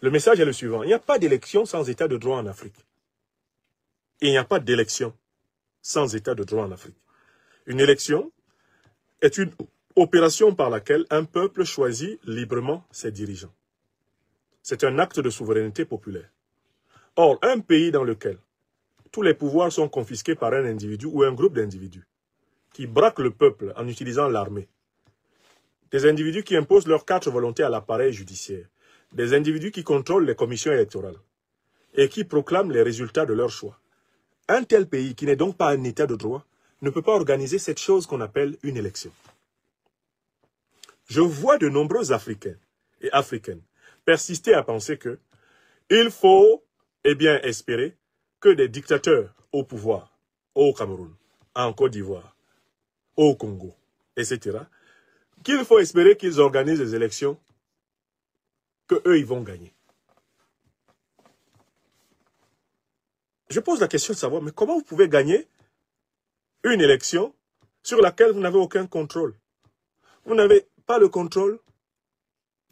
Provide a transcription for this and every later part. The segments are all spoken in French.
Le message est le suivant. Il n'y a pas d'élection sans état de droit en Afrique. Il n'y a pas d'élection sans état de droit en Afrique. Une élection est une opération par laquelle un peuple choisit librement ses dirigeants. C'est un acte de souveraineté populaire. Or, un pays dans lequel tous les pouvoirs sont confisqués par un individu ou un groupe d'individus qui braquent le peuple en utilisant l'armée, des individus qui imposent leurs 4 volontés à l'appareil judiciaire, des individus qui contrôlent les commissions électorales et qui proclament les résultats de leur choix. Un tel pays, qui n'est donc pas un état de droit, ne peut pas organiser cette chose qu'on appelle une élection. Je vois de nombreux Africains et Africaines persister à penser que il faut, espérer que des dictateurs au pouvoir, au Cameroun, en Côte d'Ivoire, au Congo, etc., qu'il faut espérer qu'ils organisent des élections que eux ils vont gagner. Je pose la question de savoir, mais comment vous pouvez gagner une élection sur laquelle vous n'avez aucun contrôle? Vous n'avez pas le contrôle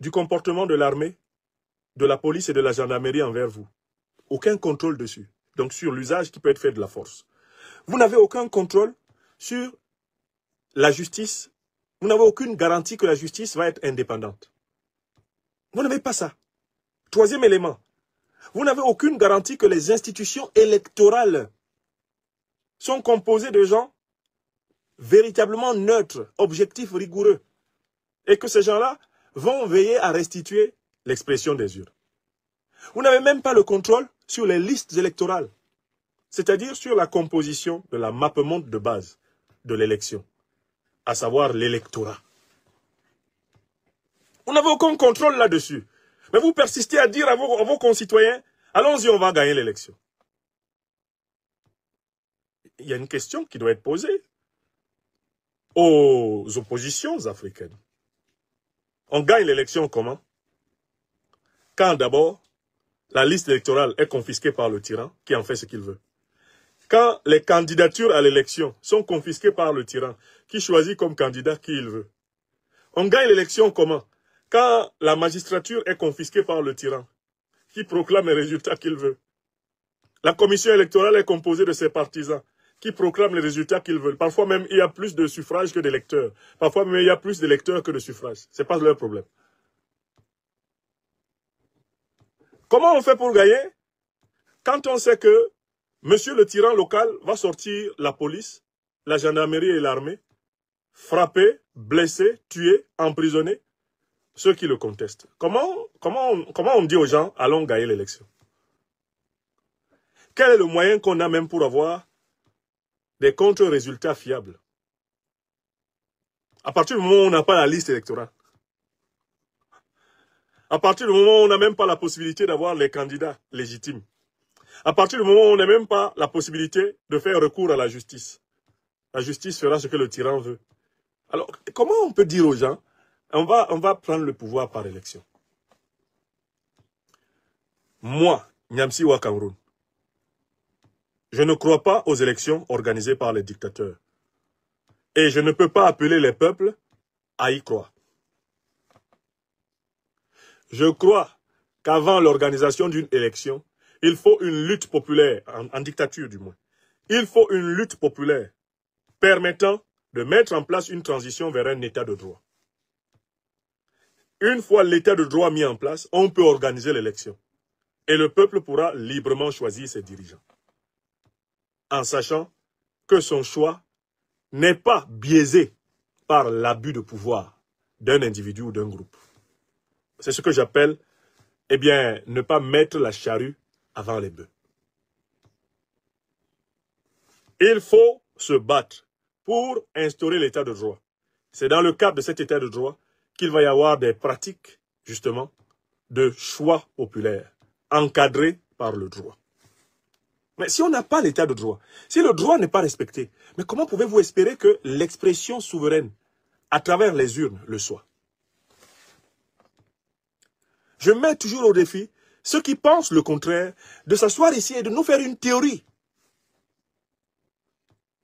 du comportement de l'armée, de la police et de la gendarmerie envers vous. Aucun contrôle dessus. Donc sur l'usage qui peut être fait de la force. Vous n'avez aucun contrôle sur la justice. Vous n'avez aucune garantie que la justice va être indépendante. Vous n'avez pas ça. Troisième élément. Vous n'avez aucune garantie que les institutions électorales sont composées de gens véritablement neutres, objectifs, rigoureux. Et que ces gens-là vont veiller à restituer l'expression des urnes. Vous n'avez même pas le contrôle sur les listes électorales, c'est-à-dire sur la composition de la mappemonde de base de l'élection, à savoir l'électorat. Vous n'avez aucun contrôle là-dessus. Mais vous persistez à dire à vos concitoyens, allons-y, on va gagner l'élection. Il y a une question qui doit être posée aux oppositions africaines. On gagne l'élection comment? Quand d'abord, la liste électorale est confisquée par le tyran qui en fait ce qu'il veut. Quand les candidatures à l'élection sont confisquées par le tyran qui choisit comme candidat qui il veut. On gagne l'élection comment? Quand la magistrature est confisquée par le tyran qui proclame les résultats qu'il veut. La commission électorale est composée de ses partisans qui proclament les résultats qu'ils veulent. Parfois même, il y a plus de suffrages que d'électeurs. Parfois même, il y a plus d'électeurs que de suffrages. Ce n'est pas leur problème. Comment on fait pour gagner? Quand on sait que monsieur le tyran local va sortir la police, la gendarmerie et l'armée, frapper, blesser, tuer, emprisonner ceux qui le contestent. Comment on dit aux gens, allons gagner l'élection? Quel est le moyen qu'on a même pour avoir des contre-résultats fiables? À partir du moment où on n'a pas la liste électorale, à partir du moment où on n'a même pas la possibilité d'avoir les candidats légitimes, à partir du moment où on n'a même pas la possibilité de faire recours à la justice fera ce que le tyran veut. Alors, comment on peut dire aux gens, on va prendre le pouvoir par élection? Moi, Nyamsi Wa Cameroun, je ne crois pas aux élections organisées par les dictateurs. Et je ne peux pas appeler les peuples à y croire. Je crois qu'avant l'organisation d'une élection, il faut une lutte populaire, en dictature du moins. Il faut une lutte populaire permettant de mettre en place une transition vers un état de droit. Une fois l'état de droit mis en place, on peut organiser l'élection. Et le peuple pourra librement choisir ses dirigeants. En sachant que son choix n'est pas biaisé par l'abus de pouvoir d'un individu ou d'un groupe. C'est ce que j'appelle, ne pas mettre la charrue avant les bœufs. Il faut se battre pour instaurer l'état de droit. C'est dans le cadre de cet état de droit qu'il va y avoir des pratiques, justement, de choix populaires, encadrées par le droit. Mais si on n'a pas l'état de droit, si le droit n'est pas respecté, mais comment pouvez-vous espérer que l'expression souveraine, à travers les urnes, le soit? Je mets toujours au défi ceux qui pensent le contraire, de s'asseoir ici et de nous faire une théorie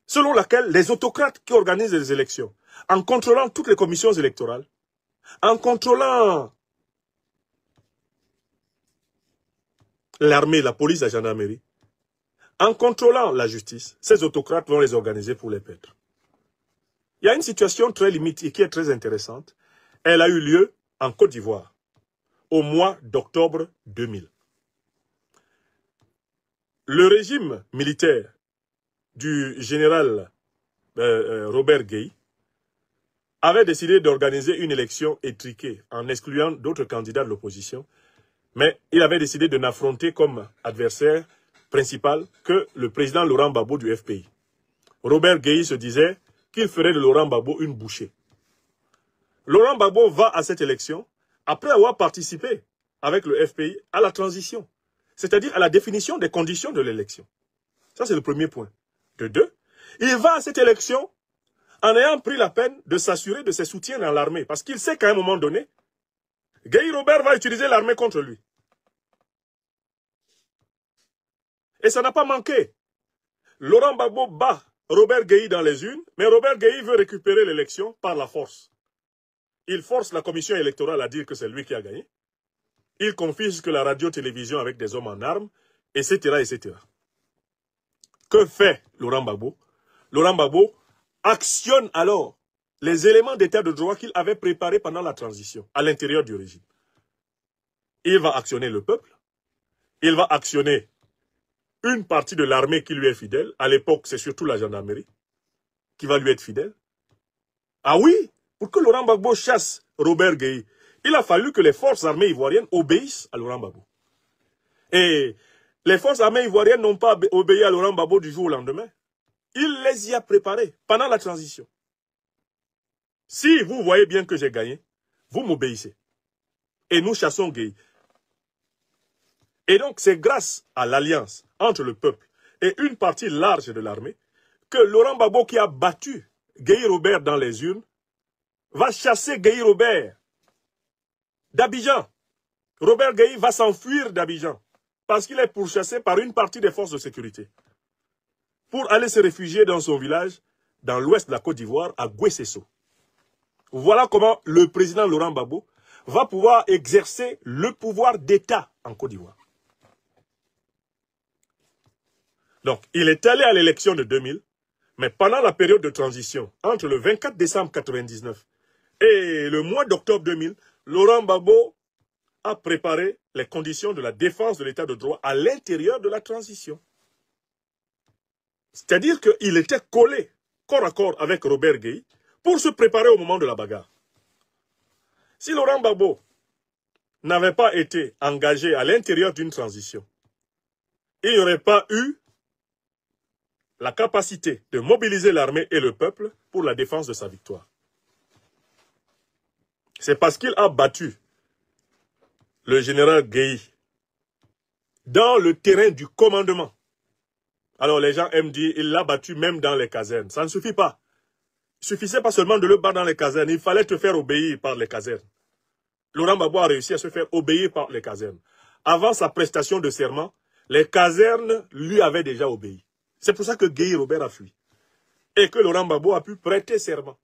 selon laquelle les autocrates qui organisent les élections, en contrôlant toutes les commissions électorales, en contrôlant l'armée, la police, la gendarmerie, en contrôlant la justice, ces autocrates vont les organiser pour les perdre. Il y a une situation très limite et qui est très intéressante. Elle a eu lieu en Côte d'Ivoire au mois d'octobre 2000. Le régime militaire du général Robert Gueye avait décidé d'organiser une élection étriquée en excluant d'autres candidats de l'opposition, mais il avait décidé de n'affronter comme adversaire principal que le président Laurent Gbagbo du FPI. Robert Gueye se disait qu'il ferait de Laurent Gbagbo une bouchée. Laurent Gbagbo va à cette élection après avoir participé avec le FPI à la transition, c'est-à-dire à la définition des conditions de l'élection. Ça, c'est le premier point. De deux, il va à cette élection en ayant pris la peine de s'assurer de ses soutiens dans l'armée, parce qu'il sait qu'à un moment donné, Gueye Robert va utiliser l'armée contre lui. Et ça n'a pas manqué. Laurent Gbagbo bat Robert Gueye dans les urnes, mais Robert Gueye veut récupérer l'élection par la force. Il force la commission électorale à dire que c'est lui qui a gagné. Il confisque la radio-télévision avec des hommes en armes, etc., etc. Que fait Laurent Gbagbo? Laurent Gbagbo actionne alors les éléments d'état de droit qu'il avait préparés pendant la transition à l'intérieur du régime. Il va actionner le peuple, il va actionner une partie de l'armée qui lui est fidèle. À l'époque, c'est surtout la gendarmerie qui va lui être fidèle. Ah oui, pour que Laurent Gbagbo chasse Robert Gueye, il a fallu que les forces armées ivoiriennes obéissent à Laurent Gbagbo. Et les forces armées ivoiriennes n'ont pas obéi à Laurent Gbagbo du jour au lendemain. Il les y a préparés pendant la transition. Si vous voyez bien que j'ai gagné, vous m'obéissez. Et nous chassons Gueye. Et donc, c'est grâce à l'alliance entre le peuple et une partie large de l'armée que Laurent Gbagbo, qui a battu Gueye Robert dans les urnes, va chasser Gueye Robert d'Abidjan. Robert Gueye va s'enfuir d'Abidjan parce qu'il est pourchassé par une partie des forces de sécurité pour aller se réfugier dans son village dans l'ouest de la Côte d'Ivoire, à Guessesso. Voilà comment le président Laurent Gbagbo va pouvoir exercer le pouvoir d'État en Côte d'Ivoire. Donc, il est allé à l'élection de 2000, mais pendant la période de transition, entre le 24 décembre 1999 et le mois d'octobre 2000, Laurent Gbagbo a préparé les conditions de la défense de l'état de droit à l'intérieur de la transition. C'est-à-dire qu'il était collé corps à corps avec Robert Gueye pour se préparer au moment de la bagarre. Si Laurent Gbagbo n'avait pas été engagé à l'intérieur d'une transition, il n'y aurait pas eu la capacité de mobiliser l'armée et le peuple pour la défense de sa victoire. C'est parce qu'il a battu le général Gueye dans le terrain du commandement. Alors les gens aiment dire, il l'a battu même dans les casernes. Ça ne suffit pas. Il ne suffisait pas seulement de le battre dans les casernes, il fallait te faire obéir par les casernes. Laurent Gbagbo a réussi à se faire obéir par les casernes. Avant sa prestation de serment, les casernes lui avaient déjà obéi. C'est pour ça que Gueye Robert a fui. Et que Laurent Gbagbo a pu prêter serment.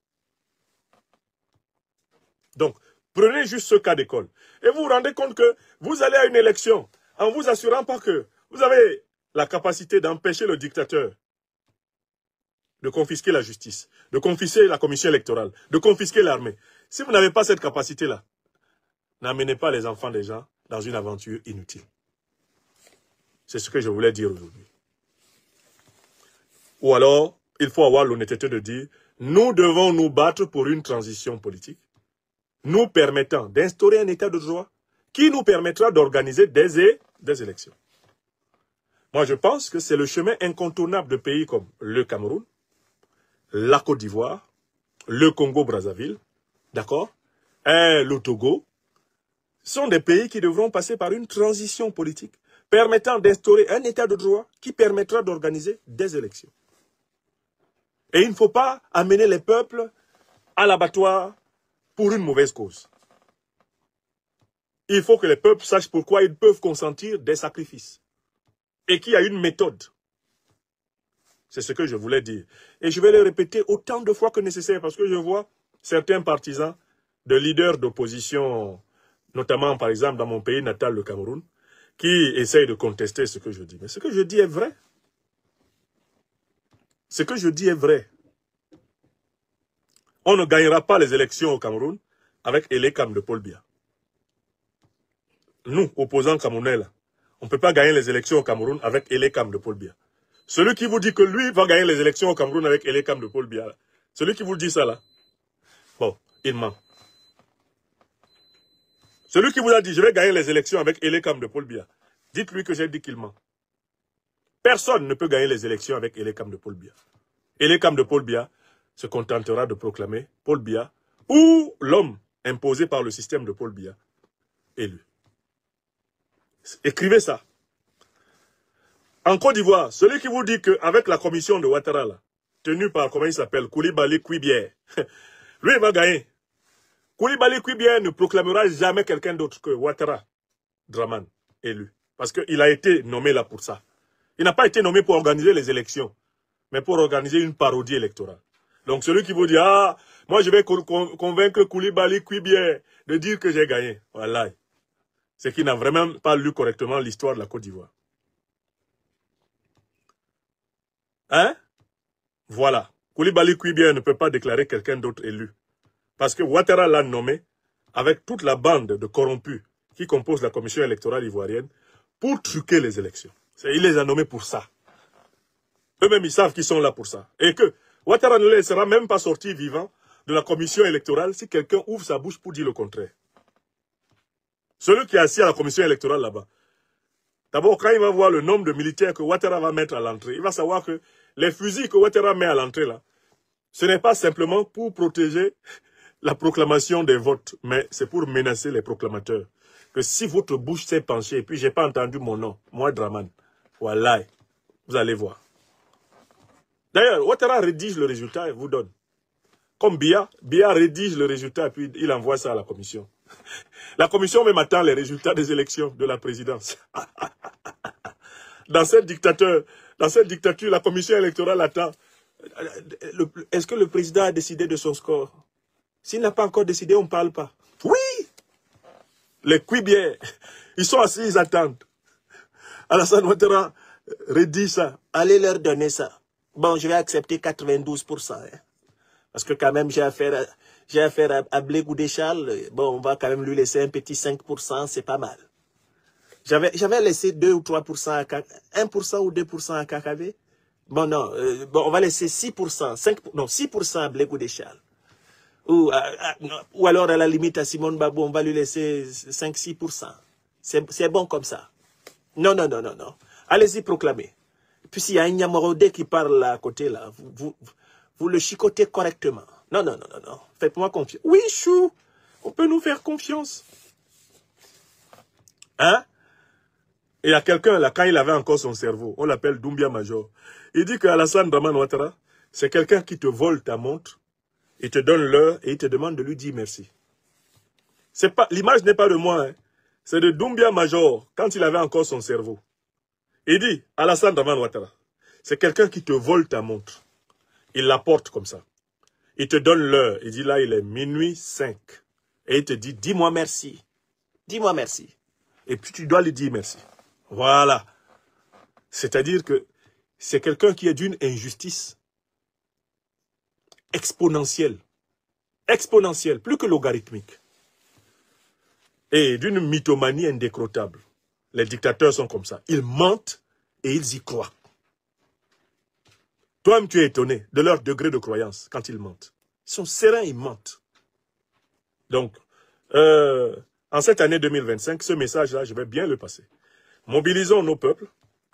Donc, prenez juste ce cas d'école. Et vous vous rendez compte que vous allez à une élection en vous assurant pas que vous avez la capacité d'empêcher le dictateur de confisquer la justice, de confisquer la commission électorale, de confisquer l'armée. Si vous n'avez pas cette capacité-là, n'amenez pas les enfants des gens dans une aventure inutile. C'est ce que je voulais dire aujourd'hui. Ou alors, il faut avoir l'honnêteté de dire, nous devons nous battre pour une transition politique, nous permettant d'instaurer un état de droit qui nous permettra d'organiser des élections. Moi, je pense que c'est le chemin incontournable de pays comme le Cameroun, la Côte d'Ivoire, le Congo-Brazzaville, d'accord, et le Togo, sont des pays qui devront passer par une transition politique permettant d'instaurer un état de droit qui permettra d'organiser des élections. Et il ne faut pas amener les peuples à l'abattoir pour une mauvaise cause. Il faut que les peuples sachent pourquoi ils peuvent consentir des sacrifices. Et qu'il y a une méthode. C'est ce que je voulais dire. Et je vais le répéter autant de fois que nécessaire parce que je vois certains partisans de leaders d'opposition, notamment par exemple dans mon pays natal, le Cameroun, qui essaye de contester ce que je dis. Mais ce que je dis est vrai. Ce que je dis est vrai. On ne gagnera pas les élections au Cameroun avec Elekam de Paul Biya. Nous, opposants camerounais, là, on ne peut pas gagner les élections au Cameroun avec Elekam de Paul Biya. Celui qui vous dit que lui va gagner les élections au Cameroun avec Elekam de Paul Biya, là, celui qui vous dit ça là, bon, il ment. Celui qui vous a dit je vais gagner les élections avec Elekam de Paul Biya, dites-lui que j'ai dit qu'il ment. Personne ne peut gagner les élections avec Elekam de Paul Biya. Elekam de Paul Biya se contentera de proclamer Paul Biya ou l'homme imposé par le système de Paul Biya élu. Écrivez ça. En Côte d'Ivoire, celui qui vous dit qu'avec la commission de Ouattara, là, tenue par, comment il s'appelle, Koulibaly Kouibier, lui, il va gagner. Koulibaly Kouibier ne proclamera jamais quelqu'un d'autre que Ouattara Draman élu. Parce qu'il a été nommé là pour ça. Il n'a pas été nommé pour organiser les élections, mais pour organiser une parodie électorale. Donc celui qui vous dit, ah, moi je vais convaincre Koulibaly Kouibier de dire que j'ai gagné. Voilà. C'est qu'il n'a vraiment pas lu correctement l'histoire de la Côte d'Ivoire. Hein? Voilà. Koulibaly Kouibier ne peut pas déclarer quelqu'un d'autre élu. Parce que Ouattara l'a nommé avec toute la bande de corrompus qui composent la commission électorale ivoirienne pour truquer les élections. Il les a nommés pour ça. Eux-mêmes, ils savent qu'ils sont là pour ça. Et que Ouattara ne laissera même pas sortir vivant de la commission électorale si quelqu'un ouvre sa bouche pour dire le contraire. Celui qui est assis à la commission électorale là-bas, d'abord, quand il va voir le nombre de militaires que Ouattara va mettre à l'entrée, il va savoir que les fusils que Ouattara met à l'entrée là, ce n'est pas simplement pour protéger la proclamation des votes, mais c'est pour menacer les proclamateurs. Que si votre bouche s'est penchée, et puis j'ai pas entendu mon nom, moi Draman, voilà, vous allez voir. D'ailleurs, Ouattara rédige le résultat et vous donne. Comme Biya rédige le résultat et puis il envoie ça à la commission. La commission même attend les résultats des élections de la présidence. Dans cette dictature, la commission électorale attend. Est-ce que le président a décidé de son score? S'il n'a pas encore décidé, on ne parle pas. Oui! Les Kouibiers, ils sont assis, ils attendent. Alassane Ouattara rédige ça. Allez leur donner ça. Bon, je vais accepter 92%. Hein. Parce que quand même, j'ai affaire à Blé Goudéchal. Bon, on va quand même lui laisser un petit 5%, c'est pas mal. J'avais laissé 2 ou 3% à 1% ou 2% à KKV. Bon, non, bon, on va laisser 6%, 6% à Blé Goudéchal. Ou alors, à la limite, à Simone Babou, on va lui laisser 5-6%. C'est bon comme ça. Non. Allez-y, proclamez. Puis s'il y a un Niamorodé qui parle à côté, là, vous le chicotez correctement. Non. Faites-moi confiance. Oui, chou, on peut nous faire confiance. Hein? Il y a quelqu'un, là, quand il avait encore son cerveau, on l'appelle Doumbia Major. Il dit qu'Alassane Draman Ouattara, c'est quelqu'un qui te vole ta montre, il te donne l'heure et il te demande de lui dire merci. L'image n'est pas de moi, hein. C'est de Doumbia Major, quand il avait encore son cerveau. Il dit, Alassane Draman Ouattara, c'est quelqu'un qui te vole ta montre. Il la porte comme ça. Il te donne l'heure. Il dit là, il est minuit 5. Et il te dit, dis-moi merci. Dis-moi merci. Et puis tu dois lui dire merci. Voilà. C'est-à-dire que c'est quelqu'un qui est d'une injustice exponentielle. Exponentielle, plus que logarithmique. Et d'une mythomanie indécrottable. Les dictateurs sont comme ça. Ils mentent et ils y croient. Toi-même, tu es étonné de leur degré de croyance quand ils mentent. Ils sont sereins, ils mentent. Donc, en cette année 2025, ce message-là, je vais bien le passer. Mobilisons nos peuples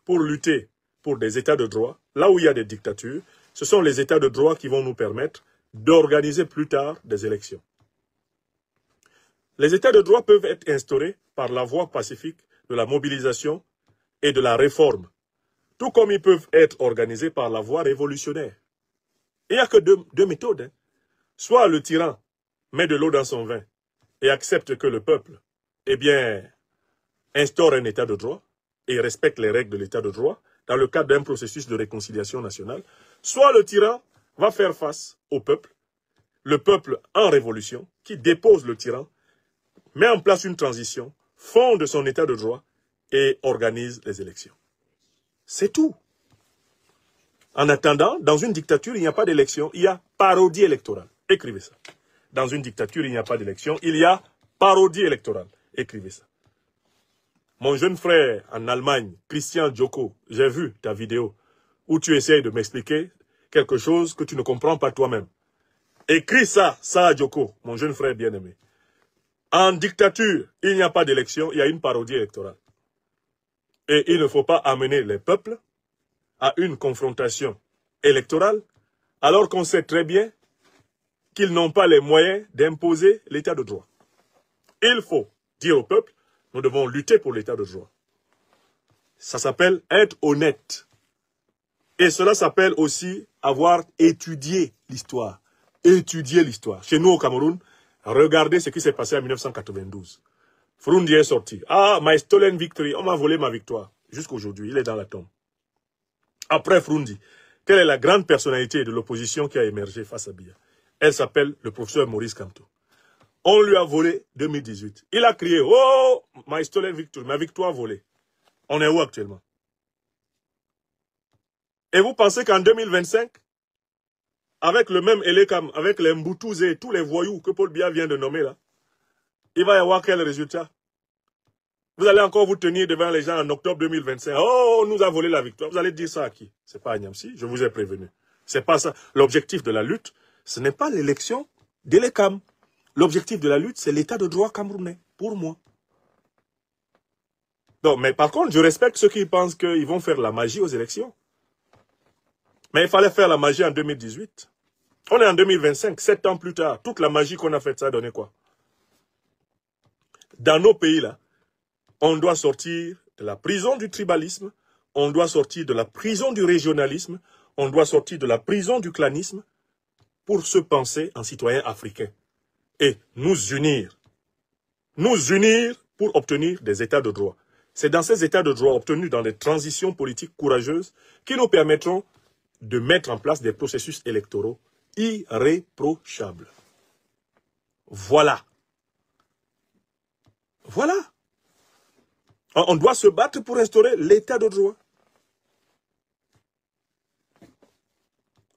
pour lutter pour des états de droit. Là où il y a des dictatures, ce sont les états de droit qui vont nous permettre d'organiser plus tard des élections. Les états de droit peuvent être instaurés par la voie pacifique de la mobilisation et de la réforme, tout comme ils peuvent être organisés par la voie révolutionnaire. Il n'y a que deux méthodes. Hein. Soit le tyran met de l'eau dans son vin et accepte que le peuple, instaure un état de droit et respecte les règles de l'état de droit dans le cadre d'un processus de réconciliation nationale. Soit le tyran va faire face au peuple, le peuple en révolution, qui dépose le tyran, met en place une transition, fonde son état de droit et organise les élections. C'est tout. En attendant, dans une dictature, il n'y a pas d'élection, il y a parodie électorale. Écrivez ça. Dans une dictature, il n'y a pas d'élection, il y a parodie électorale. Écrivez ça. Mon jeune frère en Allemagne, Christian Djoko, j'ai vu ta vidéo où tu essayes de m'expliquer quelque chose que tu ne comprends pas toi-même. Écris ça, Djoko, mon jeune frère bien-aimé. En dictature, il n'y a pas d'élection, il y a une parodie électorale. Et il ne faut pas amener les peuples à une confrontation électorale, alors qu'on sait très bien qu'ils n'ont pas les moyens d'imposer l'état de droit. Il faut dire au peuple, nous devons lutter pour l'état de droit. Ça s'appelle être honnête. Et cela s'appelle aussi avoir étudié l'histoire. Étudier l'histoire. Chez nous au Cameroun, regardez ce qui s'est passé en 1992. Frundi est sorti. Ah, my stolen victory. On m'a volé ma victoire. Jusqu'aujourd'hui, il est dans la tombe. Après Frundi, quelle est la grande personnalité de l'opposition qui a émergé face à Biya? Elle s'appelle le professeur Maurice Kamto. On lui a volé 2018. Il a crié, oh, my stolen victory, ma victoire volée. On est où actuellement? Et vous pensez qu'en 2025, avec le même Elekam, avec les Mboutouz et tous les voyous que Paul Biya vient de nommer là, il va y avoir quel résultat? Vous allez encore vous tenir devant les gens en octobre 2025. Oh, on nous a volé la victoire. Vous allez dire ça à qui? C'est pas à Niamsi, je vous ai prévenu. C'est pas ça. L'objectif de la lutte, ce n'est pas l'élection d'Elekam. L'objectif de la lutte, c'est l'état de droit camerounais, pour moi. Donc, mais par contre, je respecte ceux qui pensent qu'ils vont faire la magie aux élections. Mais il fallait faire la magie en 2018. On est en 2025, 7 ans plus tard. Toute la magie qu'on a faite, ça a donné quoi? Dans nos pays, là, on doit sortir de la prison du tribalisme, on doit sortir de la prison du régionalisme, on doit sortir de la prison du clanisme pour se penser en citoyen africain. Et nous unir pour obtenir des états de droit. C'est dans ces états de droit obtenus dans des transitions politiques courageuses qui nous permettront de mettre en place des processus électoraux irréprochables. Voilà. Voilà. On doit se battre pour restaurer l'état de droit.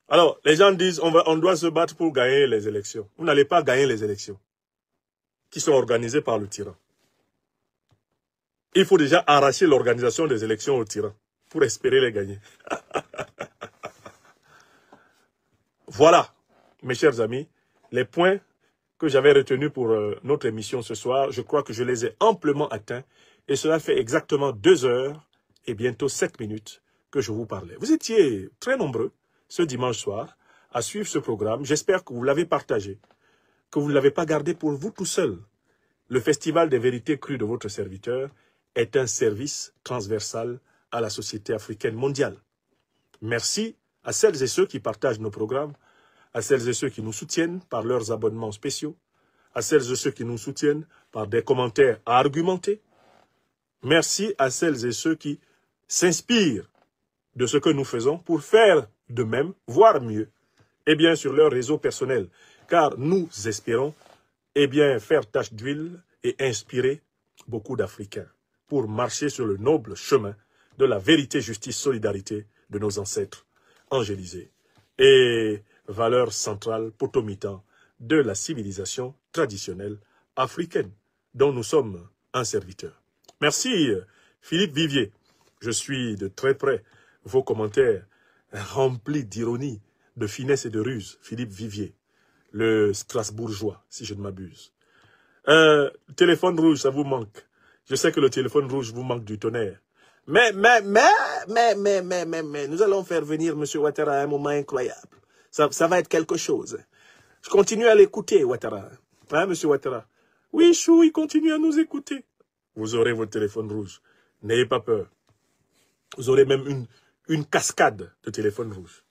Alors, les gens disent on doit se battre pour gagner les élections. Vous n'allez pas gagner les élections qui sont organisées par le tyran. Il faut déjà arracher l'organisation des élections au tyran pour espérer les gagner. Voilà, mes chers amis, les points que j'avais retenus pour notre émission ce soir. Je crois que je les ai amplement atteints. Et cela fait exactement 2 heures et bientôt 7 minutes que je vous parlais. Vous étiez très nombreux ce dimanche soir à suivre ce programme. J'espère que vous l'avez partagé, que vous ne l'avez pas gardé pour vous tout seul. Le Festival des vérités crues de votre serviteur est un service transversal à la société africaine mondiale. Merci à celles et ceux qui partagent nos programmes, à celles et ceux qui nous soutiennent par leurs abonnements spéciaux, à celles et ceux qui nous soutiennent par des commentaires argumentés. Merci à celles et ceux qui s'inspirent de ce que nous faisons pour faire de même, voire mieux, et bien sur leur réseau personnel, car nous espérons faire tache d'huile et inspirer beaucoup d'Africains pour marcher sur le noble chemin de la vérité, justice, solidarité de nos ancêtres angélisés et valeurs centrales potomitan de la civilisation traditionnelle africaine dont nous sommes un serviteur. Merci Philippe Vivier. Je suis de très près vos commentaires remplis d'ironie, de finesse et de ruse. Philippe Vivier, le Strasbourgeois, si je ne m'abuse. Téléphone rouge, ça vous manque. Je sais que le téléphone rouge vous manque du tonnerre. Mais, nous allons faire venir M. Ouattara à un moment incroyable. Ça va être quelque chose. Je continue à l'écouter, Ouattara. Hein, M. Ouattara? Oui, Chou, il continue à nous écouter. Vous aurez votre téléphone rouge. N'ayez pas peur. Vous aurez même une cascade de téléphones rouges.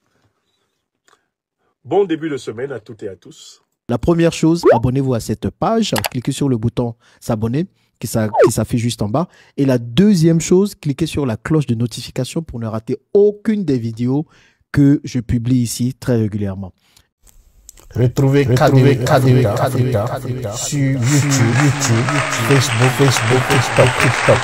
Bon début de semaine à toutes et à tous. La première chose, abonnez-vous à cette page. Cliquez sur le bouton s'abonner qui s'affiche juste en bas. Et la deuxième chose, cliquez sur la cloche de notification pour ne rater aucune des vidéos que je publie ici très régulièrement. Retrouvez KDV Africa sur YouTube, Facebook, TikTok.